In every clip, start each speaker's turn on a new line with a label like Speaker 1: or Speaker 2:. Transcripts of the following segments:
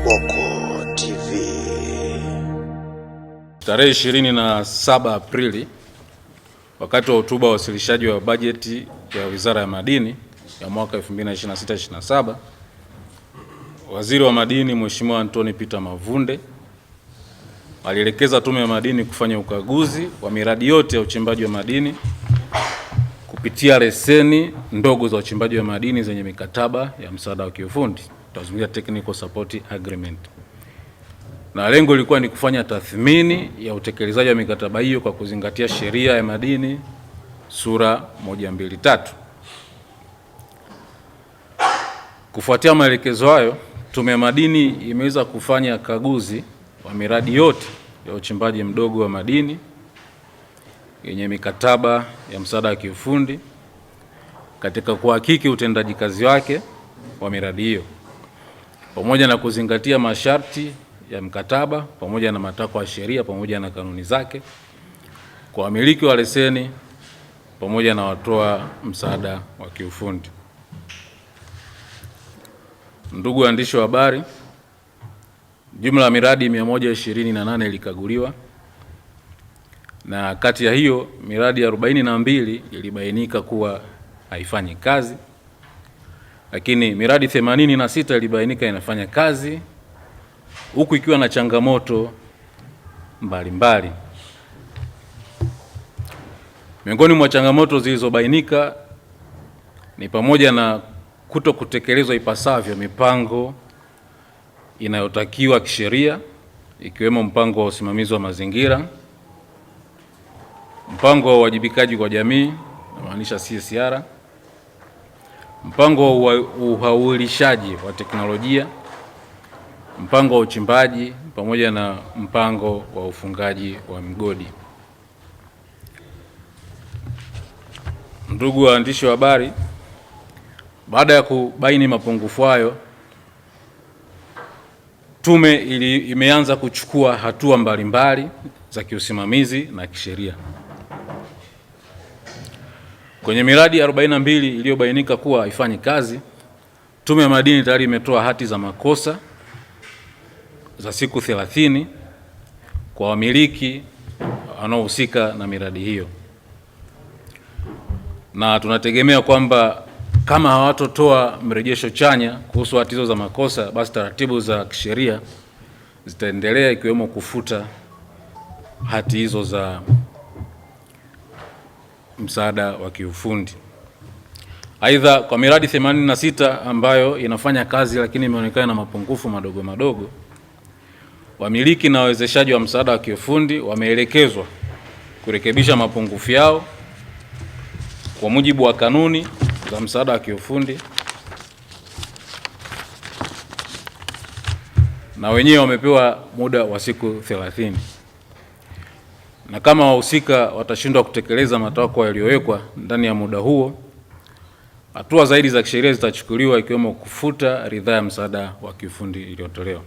Speaker 1: Kiboko TV.
Speaker 2: Tarehe 27 Aprili, wakati wa hotuba wa wasilishaji wa bajeti ya Wizara ya Madini ya mwaka 2026/27, Waziri wa Madini Mheshimiwa Anthony Peter Mavunde alielekeza Tume ya Madini kufanya ukaguzi wa miradi yote ya uchimbaji wa madini kupitia leseni ndogo za uchimbaji wa madini zenye mikataba ya msaada wa kiufundi, tunazungumzia technical support agreement. Na lengo lilikuwa ni kufanya tathmini ya utekelezaji wa mikataba hiyo kwa kuzingatia sheria ya madini sura 123. Kufuatia maelekezo hayo, Tume ya Madini imeweza kufanya kaguzi wa miradi yote ya uchimbaji mdogo wa madini yenye mikataba ya msaada wa kiufundi katika kuhakiki utendaji kazi wake wa miradi hiyo, pamoja na kuzingatia masharti ya mkataba pamoja na matakwa ya sheria pamoja na kanuni zake kwa wamiliki wa leseni pamoja na watoa msaada wa kiufundi. Ndugu waandishi wa habari, jumla ya miradi 128 ilikaguliwa, na kati ya hiyo miradi 42 ilibainika kuwa haifanyi kazi, lakini miradi 86 ilibainika inafanya kazi, huku ikiwa na changamoto mbalimbali. Miongoni mwa changamoto zilizobainika ni pamoja na kuto kutekelezwa ipasavyo mipango inayotakiwa kisheria, ikiwemo mpango wa usimamizi wa mazingira, mpango wa uwajibikaji kwa jamii, namaanisha CSR, mpango wa uhawilishaji wa teknolojia, mpango wa uchimbaji pamoja na mpango wa ufungaji wa migodi. Ndugu waandishi wa habari, baada ya kubaini mapungufu hayo, tume imeanza kuchukua hatua mbalimbali za kiusimamizi na kisheria. Kwenye miradi 42 iliyobainika kuwa haifanyi kazi, Tume ya Madini tayari imetoa hati za makosa za siku 30 kwa wamiliki wanaohusika na miradi hiyo, na tunategemea kwamba kama hawatotoa mrejesho chanya kuhusu hati hizo za makosa, basi taratibu za kisheria zitaendelea, ikiwemo kufuta hati hizo za msaada wa kiufundi. Aidha, kwa miradi 86 ambayo inafanya kazi lakini imeonekana na mapungufu madogo madogo, wamiliki na wawezeshaji wa msaada wa kiufundi wameelekezwa kurekebisha mapungufu yao kwa mujibu wa kanuni za msaada wa kiufundi, na wenyewe wamepewa muda wa siku 30. Na kama wahusika watashindwa kutekeleza matakwa yaliyowekwa ndani ya muda huo, hatua zaidi za kisheria zitachukuliwa, ikiwemo kufuta ridhaa ya msaada wa kiufundi iliyotolewa.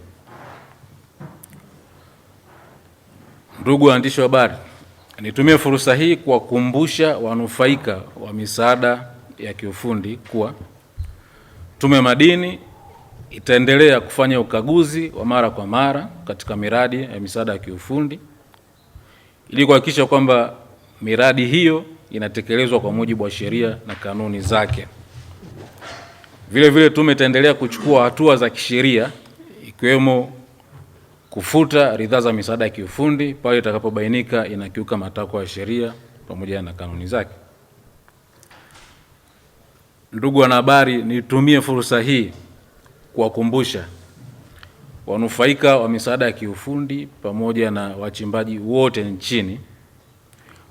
Speaker 2: Ndugu waandishi wa habari, nitumie fursa hii kuwakumbusha wanufaika wa misaada ya kiufundi kuwa Tume ya Madini itaendelea kufanya ukaguzi wa mara kwa mara katika miradi ya misaada ya kiufundi ili kuhakikisha kwamba miradi hiyo inatekelezwa kwa mujibu wa sheria na kanuni zake. Vile vile tume itaendelea kuchukua hatua za kisheria, ikiwemo kufuta ridhaa za misaada ya kiufundi pale itakapobainika inakiuka matakwa ya sheria pamoja na kanuni zake. Ndugu wanahabari, nitumie fursa hii kuwakumbusha wanufaika wa misaada ya kiufundi pamoja na wachimbaji wote nchini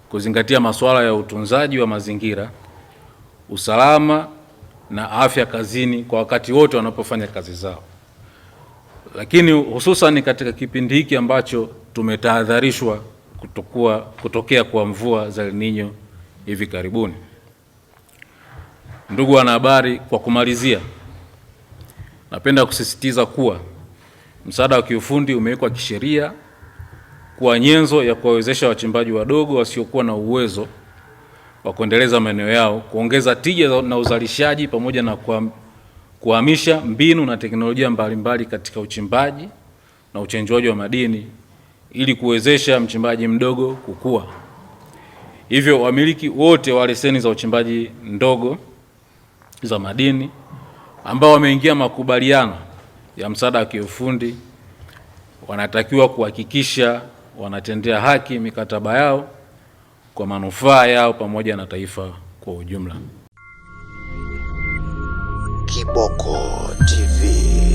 Speaker 2: kuzingatia masuala ya utunzaji wa mazingira, usalama na afya kazini kwa wakati wote wanapofanya kazi zao, lakini hususan katika kipindi hiki ambacho tumetahadharishwa kutokea kwa mvua za El Nino hivi karibuni. Ndugu wanahabari, kwa kumalizia, napenda kusisitiza kuwa msaada wa kiufundi umewekwa kisheria kuwa nyenzo ya kuwawezesha wachimbaji wadogo wasiokuwa na uwezo wa kuendeleza maeneo yao, kuongeza tija na uzalishaji pamoja na kuhamisha mbinu na teknolojia mbalimbali katika uchimbaji na uchenjuaji wa madini ili kuwezesha mchimbaji mdogo kukua. Hivyo wamiliki wote wa leseni za uchimbaji ndogo za madini ambao wameingia makubaliano ya msaada wa kiufundi wanatakiwa kuhakikisha wanatendea haki mikataba yao kwa manufaa yao pamoja na taifa kwa ujumla.
Speaker 1: Kiboko TV.